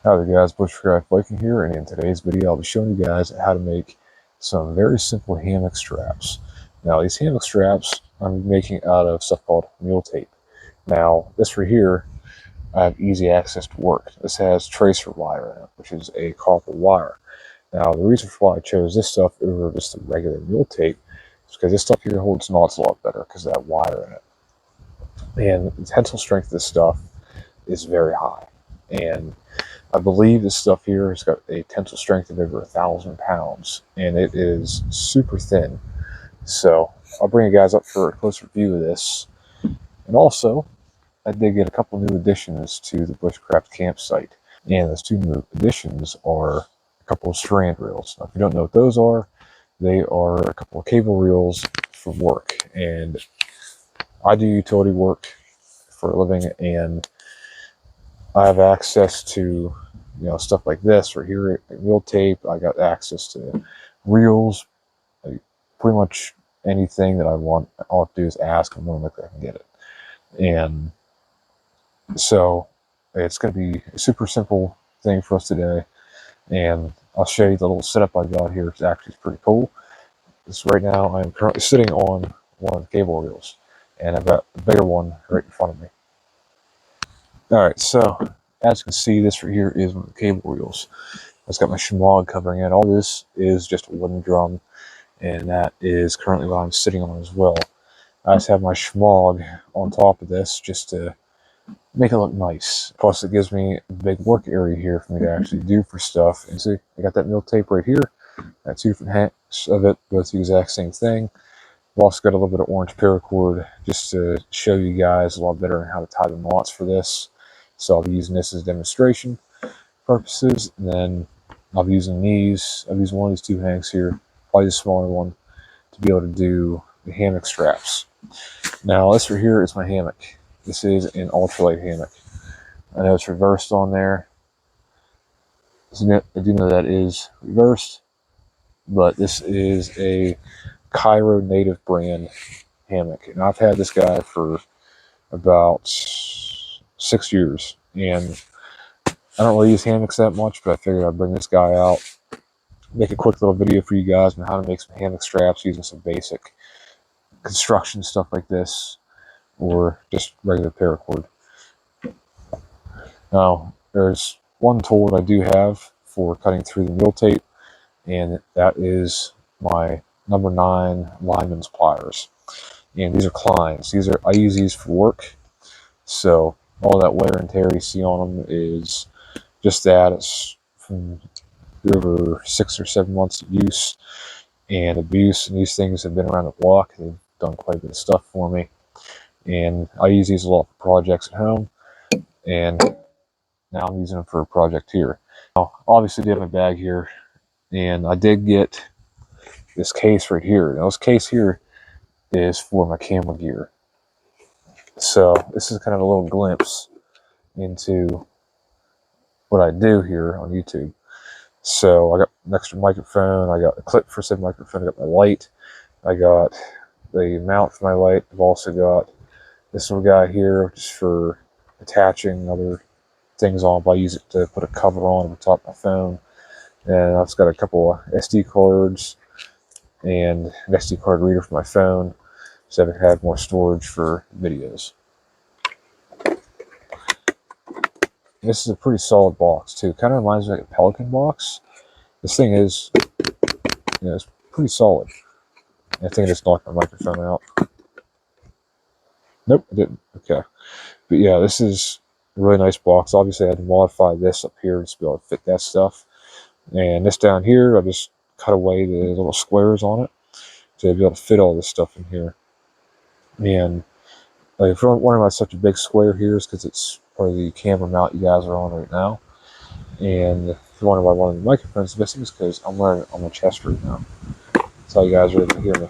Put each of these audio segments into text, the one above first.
Howdy guys, Bushcraft Viking here, and in today's video I'll be showing you guys how to make some very simple hammock straps. Now these hammock straps I'm making out of stuff called mule tape. Now this right here, I have easy access to work. This has tracer wire in it, which is a copper wire. Now the reason for why I chose this stuff over just the regular mule tape is because this stuff here holds knots a lot better because of that wire in it. And the tensile strength of this stuff is very high. And I believe this stuff here has got a tensile strength of over 1,000 pounds, and it is super thin. So I'll bring you guys up for a closer view of this. And also, I did get a couple new additions to the Bushcraft campsite, and those two new additions are a couple of strand reels. Now, if you don't know what those are, they are a couple of cable reels for work, and I do utility work for a living, and I have access to stuff like this right here, like reel tape. I got access to reels, like pretty much anything that I want. All I have to do is ask, and when I can get it. And so it's going to be a super simple thing for us today. And I'll show you the little setup I got here. It's actually pretty cool. This right now I'm currently sitting on one of the cable reels, and I've got a bigger one right in front of me. All right, so as you can see, this right here is one of the cable reels. It's got my shemlog covering it. All this is just a wooden drum, and that is currently what I'm sitting on as well. I just have my shemlog on top of this just to make it look nice. Plus, it gives me a big work area here for me to actually do for stuff. And see, I got that mule tape right here. Got two different hacks of it, both the exact same thing. I've also got a little bit of orange paracord just to show you guys a lot better on how to tie the knots for this. So I'll be using this as a demonstration purposes, and then I'll be using these. I'll be using one of these two hanks here, probably the smaller one, to be able to do the hammock straps. Now this right here is my hammock. This is an ultralight hammock. I know it's reversed on there. I do know that is reversed, but this is a Cairo native brand hammock, and I've had this guy for about 6 years, and I don't really use hammocks that much, but I figured I'd bring this guy out, make a quick little video for you guys on how to make some hammock straps using some basic construction stuff like this, or just regular paracord. Now, there's one tool that I do have for cutting through the mule tape, and that is my number 9 lineman's pliers. And these are Kleins. I use these for work, so all that wear and tear you see on them is just that. It's from over 6 or 7 months of use and abuse, and these things have been around the block. They've done quite a bit of stuff for me, and I use these a lot for projects at home, and now I'm using them for a project here. Now, obviously, I have my bag here, and I did get this case right here. Now, this case here is for my camera gear. So this is kind of a little glimpse into what I do here on YouTube. So I got an extra microphone, I got a clip for said microphone, I got my light, I got the mount for my light. I've also got this little guy here, which is for attaching other things on. I use it to put a cover on the top of my phone. And I've got a couple of SD cards and an SD card reader for my phone, so I can have more storage for videos. This is a pretty solid box too. Kind of reminds me of like a Pelican box. This thing is, it's pretty solid. I think I just knocked my microphone out. Nope, I didn't. Okay. But yeah, this is a really nice box. Obviously, I had to modify this up here to be able to fit that stuff. And this down here, I just cut away the little squares on it to be able to fit all this stuff in here. And like, if you're wondering why it's such a big square here, is because it's part of the camera mount you guys are on right now. And if you're wondering why one of the microphones is missing, is because I'm wearing it on my chest right now. That's how you guys are able to hear me.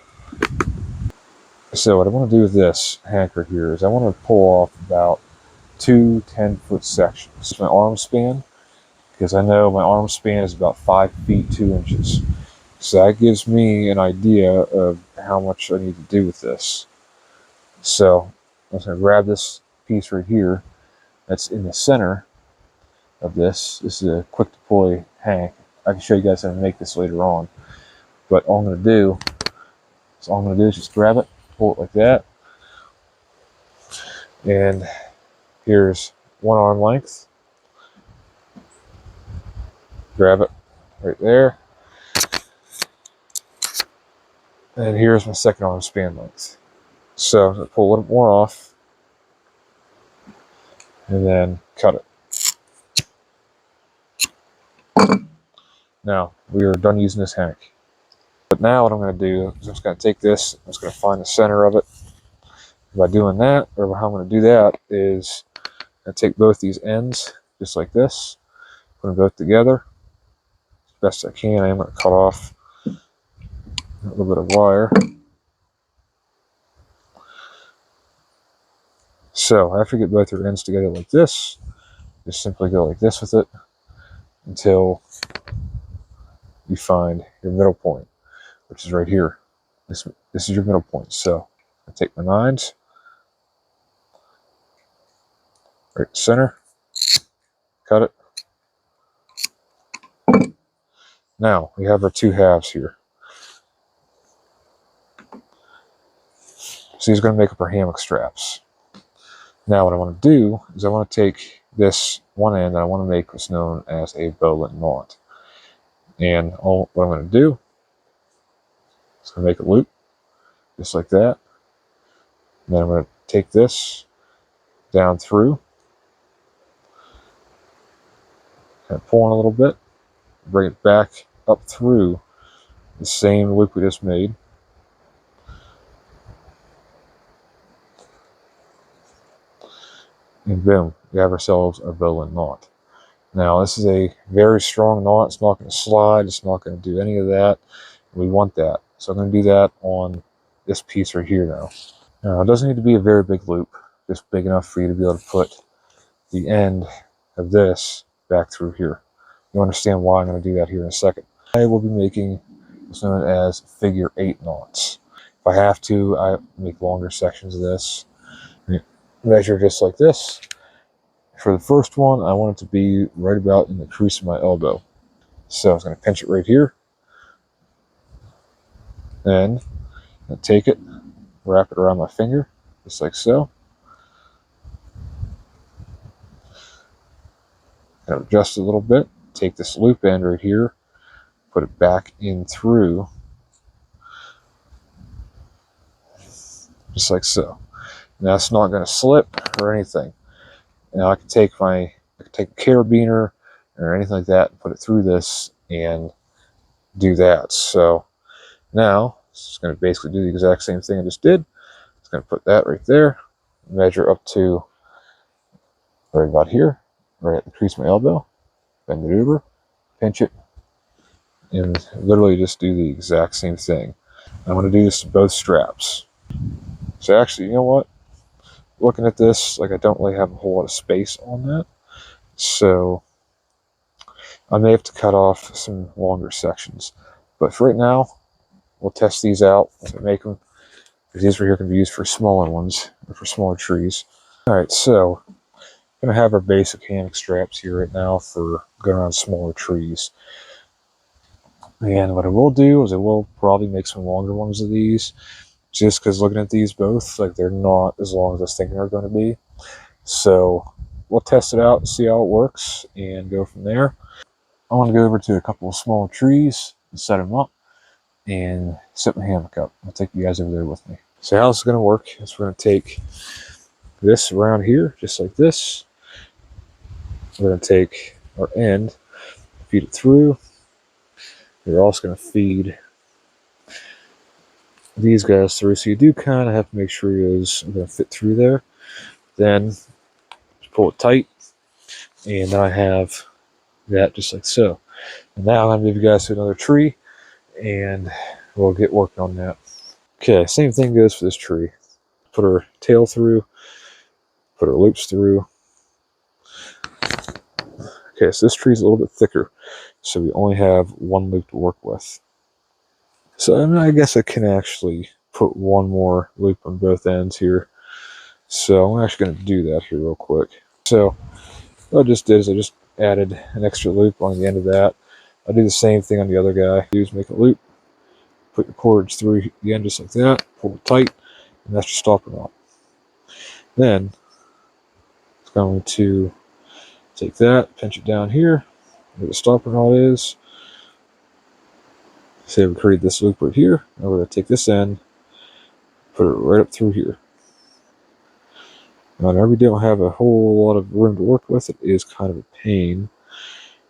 So what I want to do with this hanker here is I want to pull off about 2 10-foot sections. This is my arm span, because I know my arm span is about 5 feet 2 inches. So that gives me an idea of how much I need to do with this. So I'm just going to grab this piece right here that's in the center, of this. This is a quick deploy hang. I can show you guys how to make this later on. But all I'm going to do is just grab it, pull it like that, and here's 1 arm length. Grab it right there, and here's my 2nd arm span length. So I'm going to pull a little more off, and then cut it. Now we are done using this hammock. But now what I'm going to do is I'm just going to take this, I'm just going to find the center of it. By doing that, or how I'm going to do that is I take both these ends just like this, put them both together as best I can. I am going to cut off a little bit of wire. So after you get both your ends together like this, just simply go like this with it until you find your middle point, which is right here. This is your middle point. So I take my 9s, right center, cut it. Now we have our 2 halves here. So these are going to make up our hammock straps. Now what I want to do is I want to take this one end and I want to make what's known as a bowline knot. And what I'm going to do is going to make a loop just like that. And then I'm going to take this down through, kind of pull on a little bit, bring it back up through the same loop we just made. And boom, we have ourselves our bowline knot. Now this is a very strong knot. It's not going to slide. It's not going to do any of that. We want that. So I'm going to do that on this piece right here now. Now it doesn't need to be a very big loop, just big enough for you to be able to put the end of this back through here. You'll understand why I'm going to do that here in a second. I will be making what's known as figure 8 knots. If I have to, I make longer sections of this. Measure just like this. For the first one, I want it to be right about in the crease of my elbow. So I was going to pinch it right here. Then I'm going to take it, wrap it around my finger, just like so. Kind of adjust it a little bit. Take this loop end right here, put it back in through, just like so. Now it's not going to slip or anything. Now I can take a carabiner or anything like that and put it through this and do that. So now it's going to basically do the exact same thing I just did. It's going to put that right there, measure up to right about here, right at the crease of my elbow, bend it over, pinch it, and literally just do the exact same thing. I'm going to do this to both straps. So actually, you know what? Looking at this, like I don't really have a whole lot of space on that. So I may have to cut off some longer sections. But for right now, we'll test these out as I make them. Because these right here can be used for smaller ones, or for smaller trees. Alright, so I'm going to have our basic hammock straps here right now for going around smaller trees. And what I will do is I will probably make some longer ones of these. Just because looking at these both, like they're not as long as I was thinking they're going to be. So we'll test it out and see how it works and go from there. I want to go over to a couple of small trees and set them up and set my hammock up. I'll take you guys over there with me. So how this is going to work is we're going to take this around here, just like this. We're going to take our end, feed it through. We're also going to feed these guys through, so you do kind of have to make sure yours are going to fit through there. Then just pull it tight, and then I have that just like so. And now I'm going to move you guys to another tree, and we'll get working on that. Okay, same thing goes for this tree. Put our tail through, put our loops through. Okay, so this tree is a little bit thicker, so we only have one loop to work with. So I mean, I guess I can actually put one more loop on both ends here. So I'm actually going to do that here real quick. So what I just did is I just added an extra loop on the end of that. I'll do the same thing on the other guy. Use make a loop, put your cordage through the end just like that, pull it tight, and that's your stopper knot. Then it's going to take that, pinch it down here, where the stopper knot is. Say we created this loop right here, and we're going to take this end, put it right up through here. Now, whenever you don't have a whole lot of room to work with, it is kind of a pain,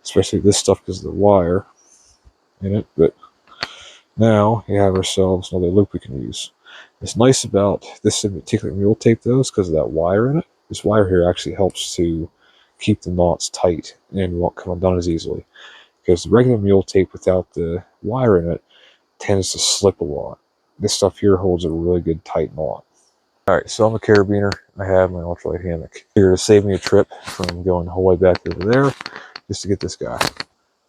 especially this stuff because of the wire in it. But now we have ourselves another loop we can use. What's nice about this in particular mule tape, though, is because of that wire in it. This wire here actually helps to keep the knots tight and won't come undone as easily. Because the regular mule tape without the wire in it tends to slip a lot. This stuff here holds a really good tight knot. Alright, so I'm a carabiner. I have my ultralight hammock. Here to save me a trip from going the whole way back over there just to get this guy.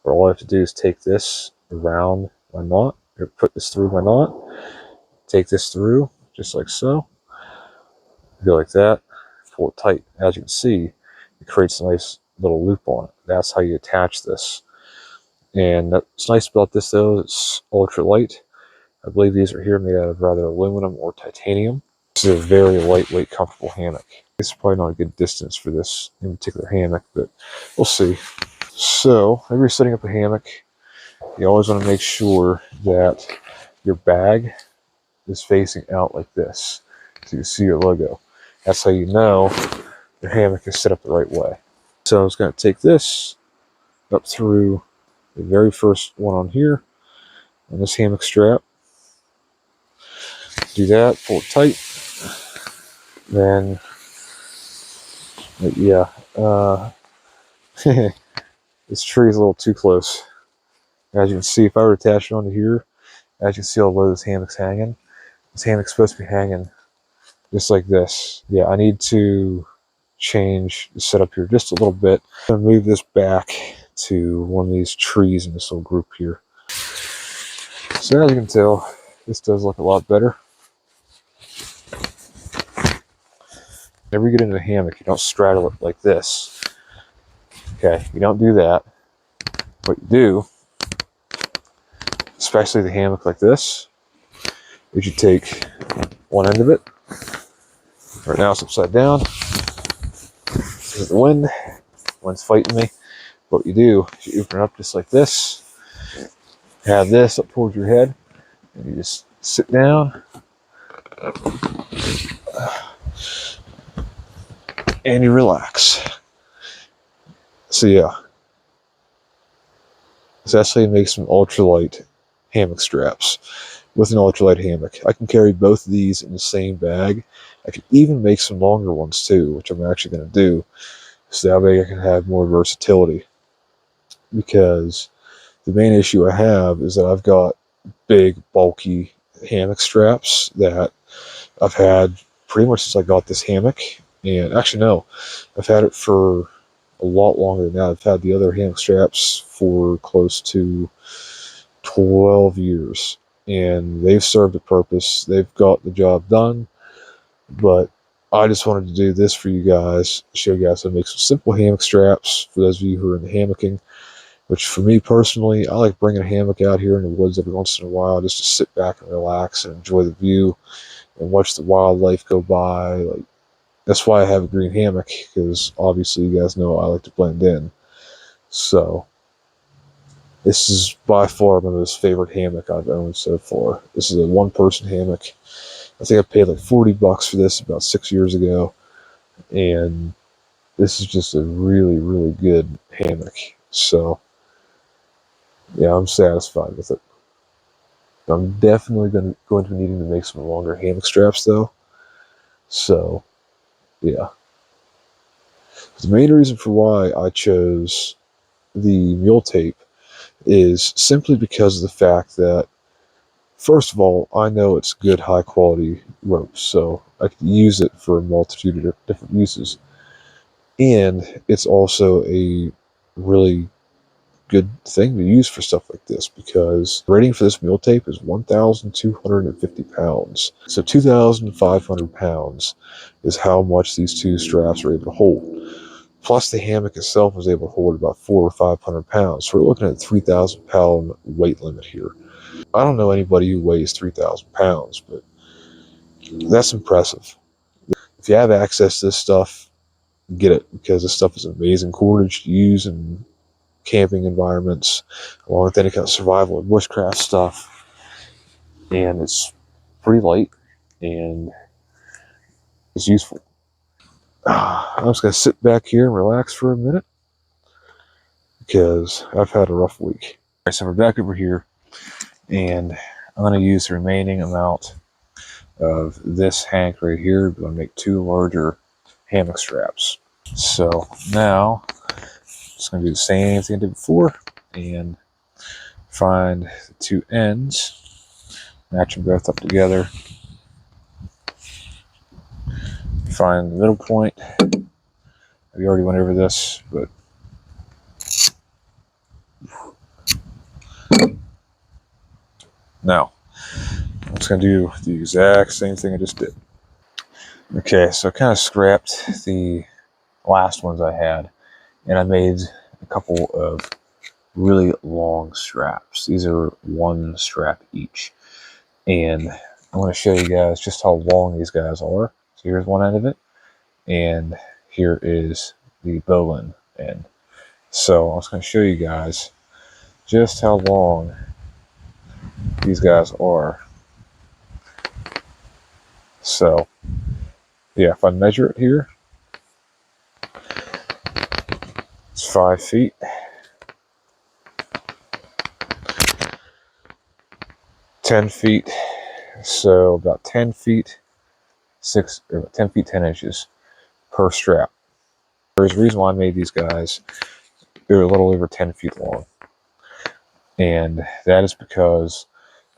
Where all I have to do is take this around my knot, or put this through my knot, take this through, just like so. Go like that, pull it tight. As you can see, it creates a nice little loop on it. That's how you attach this. And what's nice about this though, it's ultralight. I believe these are here made out of rather aluminum or titanium. This is a very lightweight, comfortable hammock. It's probably not a good distance for this in particular hammock, but we'll see. So, whenever you're setting up a hammock, you always want to make sure that your bag is facing out like this, so you see your logo. That's how you know your hammock is set up the right way. So I was going to take this up through the very first one on here, on this hammock strap. Do that, pull it tight. Then, yeah, this tree is a little too close. As you can see, if I were to attach it onto here, as you can see how low this hammock's hanging. This hammock's supposed to be hanging just like this. Yeah, I need to change the setup here just a little bit. I'm going to move this back to one of these trees in this little group here. So as you can tell, this does look a lot better. Whenever you get into a hammock, you don't straddle it like this. Okay, you don't do that. What you do, especially the hammock like this, is you take one end of it. Right now it's upside down. This is the wind's fighting me. What you do is you open it up just like this, have this up towards your head, and you just sit down, and you relax. So yeah, so that's how you make some ultralight hammock straps with an ultralight hammock. I can carry both of these in the same bag. I can even make some longer ones too, which I'm actually going to do, so that way I can have more versatility. Because the main issue I have is that I've got big, bulky hammock straps that I've had pretty much since I got this hammock. And actually, no, I've had it for a lot longer than that. I've had the other hammock straps for close to 12 years. And they've served a purpose. They've got the job done. But I just wanted to do this for you guys, show you guys how to make some simple hammock straps for those of you who are into hammocking. Which for me personally, I like bringing a hammock out here in the woods every once in a while just to sit back and relax and enjoy the view and watch the wildlife go by. Like, that's why I have a green hammock, because obviously you guys know I like to blend in. So this is by far my most favorite hammock I've owned so far. This is a one-person hammock. I think I paid like $40 for this about 6 years ago, and this is just a really, really good hammock. So yeah, I'm satisfied with it. I'm definitely going to be needing to make some longer hammock straps though. So, yeah. The main reason for why I chose the mule tape is simply because of the fact that, first of all, I know it's good, high quality rope, so I can use it for a multitude of different uses. And it's also a really good thing to use for stuff like this, because the rating for this mule tape is 1,250 pounds. So 2,500 pounds is how much these two straps are able to hold. Plus, the hammock itself was able to hold about 400 or 500 pounds. So we're looking at a 3,000 pound weight limit here. I don't know anybody who weighs 3,000 pounds, but that's impressive. If you have access to this stuff, get it, because this stuff is amazing cordage to use in camping environments, along with any kind of survival and bushcraft stuff. And it's pretty light and it's useful. I'm just going to sit back here and relax for a minute because I've had a rough week. All right, so we're back over here, and I'm going to use the remaining amount of this hank right here. I'm going to make 2 larger hammock straps. So now I'm just going to do the same thing I did before and find the 2 ends, match them both up together, find the middle point. We already went over this, but now I'm just going to do the exact same thing I just did. Okay, so I kind of scrapped the last ones I had, and I made a couple of really long straps. These are 1 strap each, and I want to show you guys just how long these guys are. So here's one end of it, and here is the bowline end. So I'm just going to show you guys just how long these guys are. So yeah, if I measure it here, it's 5 feet. 10 feet, so about 10 feet 10 inches per strap. There's a reason why I made these guys. They're a little over 10 feet long, and that is because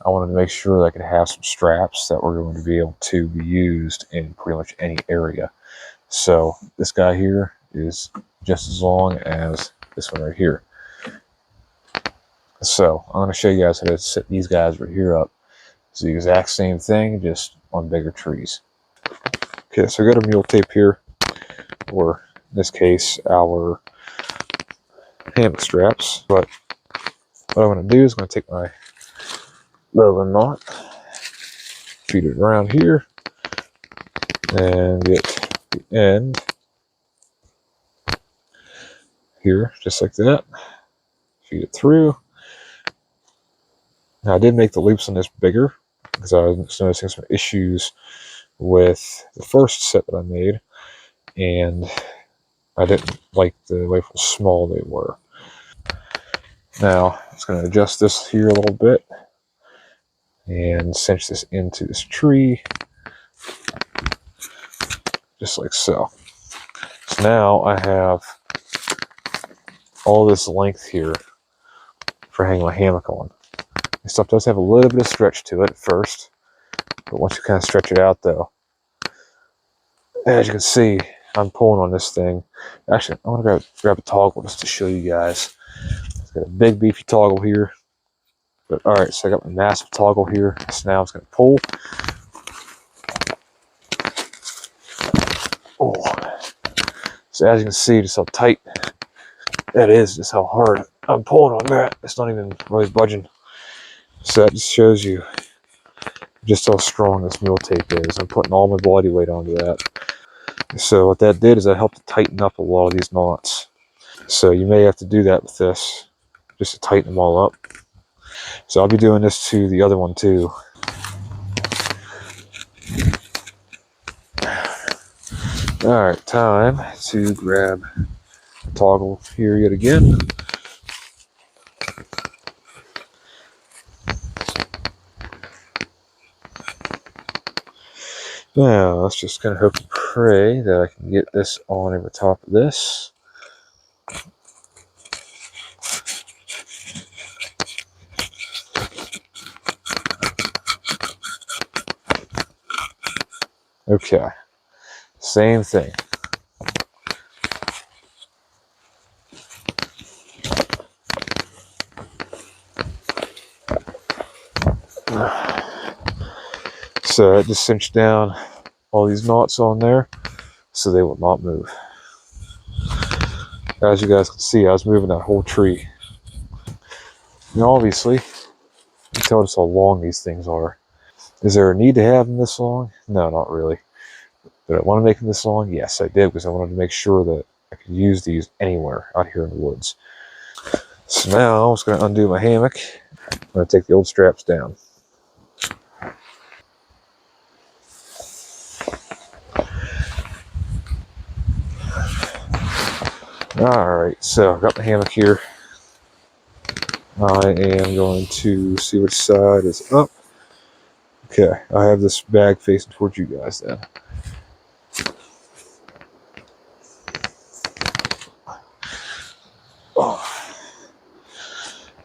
I wanted to make sure that I could have some straps that were going to be able to be used in pretty much any area. So this guy here is just as long as this one right here. So I'm going to show you guys how to set these guys right here up. It's the exact same thing, just on bigger trees. Okay, so I got a mule tape here, or in this case, our hammock straps. But what I'm going to do is I'm going to take my leather knot, feed it around here, and get the end here, just like that. Feed it through. Now I did make the loops on this bigger because I was noticing some issues with the first set that I made, and I didn't like the way how small they were. Now I'm just going to adjust this here a little bit and cinch this into this tree, just like so. So now I have all this length here for hanging my hammock on. This stuff does have a little bit of stretch to it at first, but once you kind of stretch it out though, as you can see, I'm pulling on this thing. Actually, I want to grab a toggle just to show you guys. It's got a big beefy toggle here. But alright, so I got my massive toggle here. So now it's going to pull. Oh. So as you can see, just how tight that is, just how hard I'm pulling on that. It's not even really budging. So that just shows you just how strong this mule tape is. I'm putting all my body weight onto that. So what that did is that helped to tighten up a lot of these knots. So you may have to do that with this, just to tighten them all up. So I'll be doing this to the other one too. Alright, time to grab the toggle here yet again. Now, let's just kind of hope and pray that I can get this on over top of this. Okay, same thing. So I just cinched down all these knots on there so they will not move. As you guys can see, I was moving that whole tree. Now obviously, you can tell just how long these things are. Is there a need to have them this long? No, not really. Did I want to make them this long? Yes, I did, because I wanted to make sure that I could use these anywhere out here in the woods. So now I'm just going to undo my hammock. I'm going to take the old straps down. Alright, so I've got the hammock here. I am going to see which side is up. Okay, I have this bag facing towards you guys then. Oh.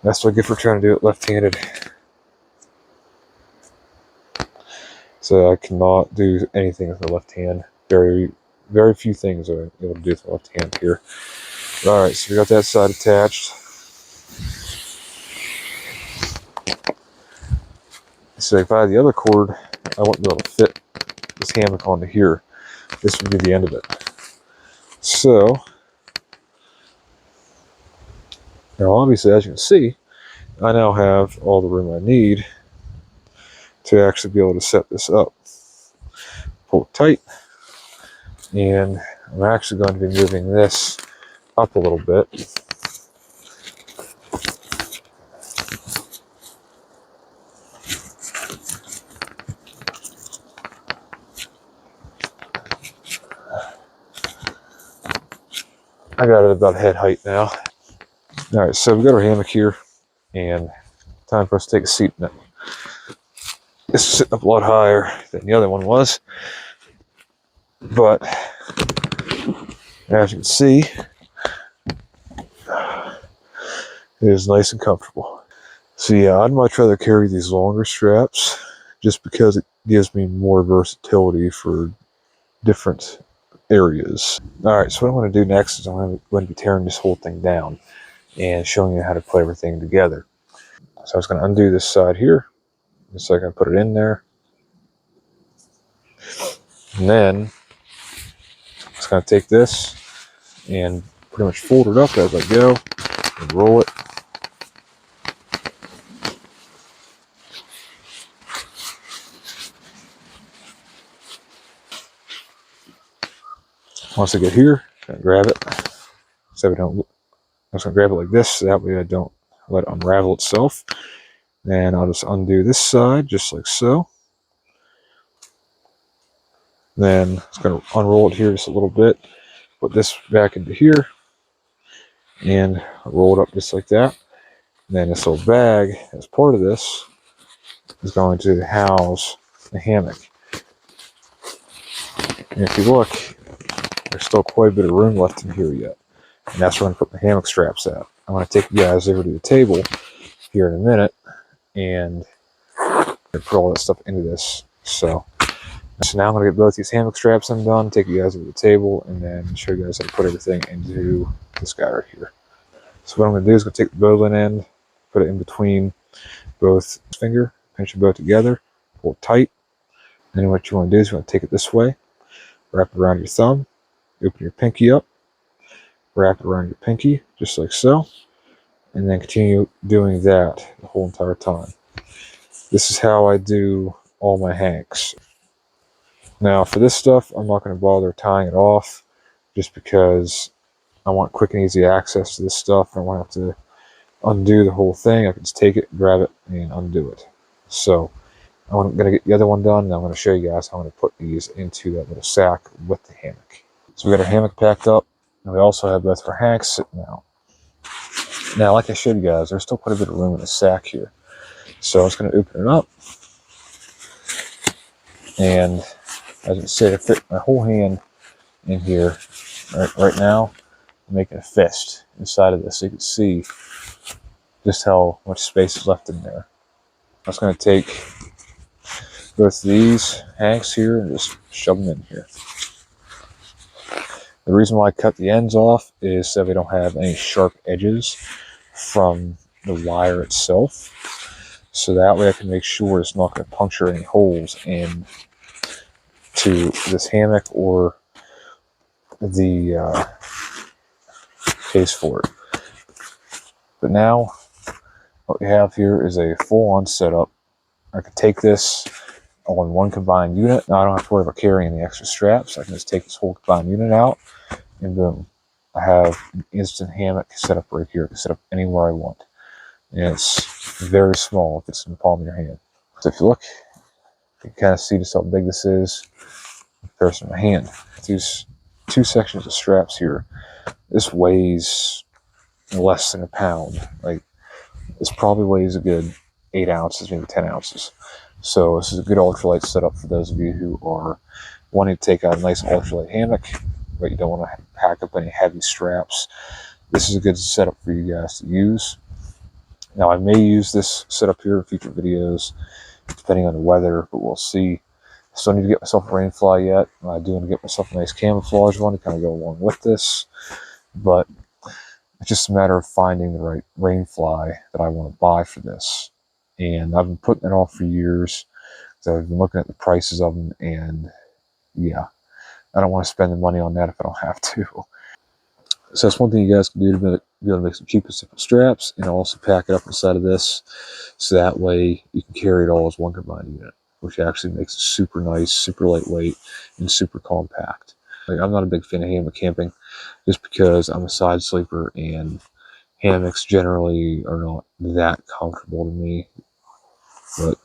That's what I get for trying to do it left-handed. So I cannot do anything with the left hand. Very few things I'm able to do with the left hand here. Alright, so we got that side attached. So if I had the other cord, I wouldn't be able to fit this hammock onto here. This would be the end of it. So, now obviously, as you can see, I now have all the room I need to actually be able to set this up. Pull it tight, and I'm actually going to be moving this up a little bit. I got it about head height now. Alright, so we've got our hammock here, and time for us to take a seat in it. This is sitting up a lot higher than the other one was, but as you can see, it is nice and comfortable. So yeah, I'd much rather carry these longer straps just because it gives me more versatility for different areas. Alright, so what I'm going to do next is I'm going to be tearing this whole thing down and showing you how to put everything together. So I was going to undo this side here, just so I can put it in there. And then I'm just going to take this and pretty much fold it up as I go and roll it. Once I get here, I'm going to grab it. So I'm just going to grab it like this, so that way I don't let it unravel itself. And I'll just undo this side, just like so. Then I'm just going to unroll it here just a little bit. Put this back into here. And roll it up just like that. And then this little bag, as part of this, is going to house the hammock. And if you look, there's still quite a bit of room left in here yet. And that's where I'm going to put the hammock straps at. I'm going to take you guys over to the table here in a minute and put all that stuff into this. So now I'm going to get both these hammock straps undone, take you guys over to the table, and then show you guys how to put everything into this guy right here. So what I'm going to do is going to take the bowline end, put it in between both finger, pinch them both together, pull it tight. And then what you want to do is you want to take it this way, wrap it around your thumb, open your pinky up, wrap it around your pinky, just like so, and then continue doing that the whole entire time. This is how I do all my hammocks. Now for this stuff, I'm not going to bother tying it off, just because I want quick and easy access to this stuff. I don't have to undo the whole thing. I can just take it, grab it, and undo it. So I'm going to get the other one done, and I'm going to show you guys how I'm going to put these into that little sack with the hammock. So we got our hammock packed up, and we also have both of our hammocks sitting out. Now, like I showed you guys, there's still quite a bit of room in the sack here. So I'm just going to open it up, and as you can see, I fit my whole hand in here right now. I'm making a fist inside of this, so you can see just how much space is left in there. I'm just going to take both these hammocks here and just shove them in here. The reason why I cut the ends off is so we don't have any sharp edges from the wire itself. So that way I can make sure it's not going to puncture any holes in to this hammock or the pays for it. But now what we have here is a full-on setup. I can take this on one combined unit. Now I don't have to worry about carrying the extra straps. I can just take this whole combined unit out, and boom, I have an instant hammock set up right here. I can set up anywhere I want. And it's very small if it's in the palm of your hand. So if you look, you can kind of see just how big this is in comparison to my hand. These two sections of straps here, this weighs less than a pound. Like, this probably weighs a good 8 ounces, maybe 10 ounces. So this is a good ultralight setup for those of you who are wanting to take out a nice ultralight hammock, but you don't want to pack up any heavy straps. This is a good setup for you guys to use. Now, I may use this setup here in future videos, depending on the weather, but we'll see. I still need to get myself a rain fly yet. I do want to get myself a nice camouflage one to kind of go along with this, but it's just a matter of finding the right rain fly that I want to buy for this. And I've been putting it off for years. So I've been looking at the prices of them, and yeah, I don't want to spend the money on that if I don't have to. So that's one thing you guys can do to be able to make some cheap and simple straps, and also pack it up inside of this, so that way you can carry it all as one combined unit, which actually makes it super nice, super lightweight, and super compact. Like, I'm not a big fan of hammock camping, just because I'm a side sleeper, and hammocks generally are not that comfortable to me. But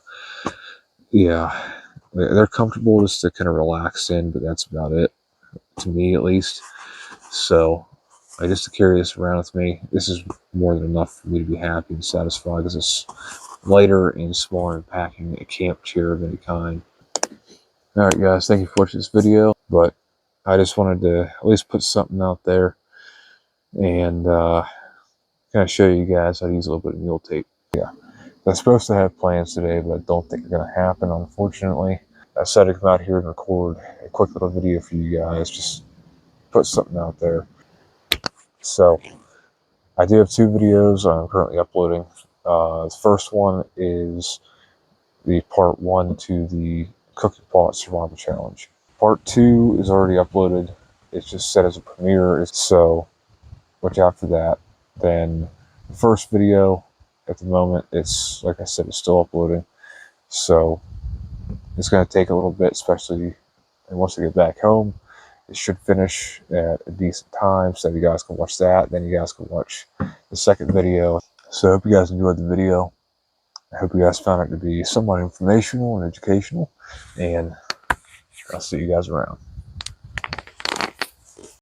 yeah, they're comfortable just to kind of relax in, but that's about it, to me at least. So just to carry this around with me, this is more than enough for me to be happy and satisfied, because it's lighter and smaller than packing a camp chair of any kind. Alright guys, thank you for watching this video, but I just wanted to at least put something out there and kind of show you guys how to use a little bit of mule tape. Yeah, I'm supposed to have plans today, but I don't think they're going to happen, unfortunately. I decided to come out here and record a quick little video for you guys, just put something out there. So I do have 2 videos I'm currently uploading. The first one is the part 1 to the Cooking Pot Survival Challenge. Part 2 is already uploaded. It's just set as a premiere, so watch out for that. Then the first video, at the moment, it's, like I said, it's still uploading. So it's going to take a little bit, especially once I get back home. It should finish at a decent time, so you guys can watch that. Then you guys can watch the second video. So I hope you guys enjoyed the video. I hope you guys found it to be somewhat informational and educational. And I'll see you guys around.